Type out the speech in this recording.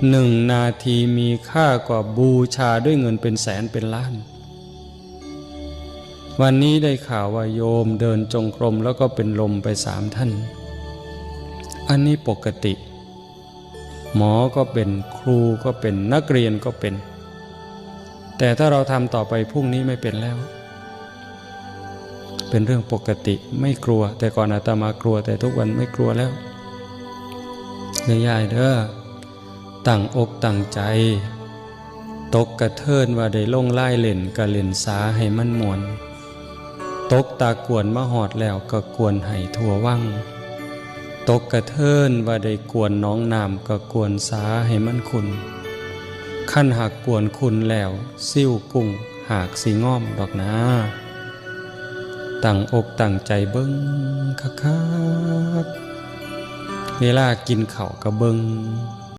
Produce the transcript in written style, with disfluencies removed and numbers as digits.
1 นาทีมีค่ากว่าบูชาด้วยเงินเป็นแสนเป็นล้านวันนี้ได้ข่าวว่าโยมเดินจงกรมแล้วก็เป็นลมไป3 ท่านอันนี้ปกติหมอก็เป็นครูก็เป็นนักเรียนก็เป็นแต่ถ้าเราทำต่อไปพรุ่งนี้ไม่เป็นแล้วเป็นเรื่องปกติไม่กลัวแต่ก่อนอาตมากลัวแต่ทุกวันไม่กลัวแล้วง่ายๆเด้อตั้งอกตั้งใจตกกระเทินว่าได้ลงไล่เล่นก็เล่นสาให้มันมวนตกตากวนมาหอดแล้วก็กวนให้ทั่ววังตกกระเทินว่าได้กวนน้องน้ำก็กวนสาให้มันคุณขั้นหากกวนคุณแล้วซิ่วกุ้งหากสีง่อมดอกนะตั้งอกตั้งใจเบิ้งคักๆเวลากินข้าวก็เบิ้ง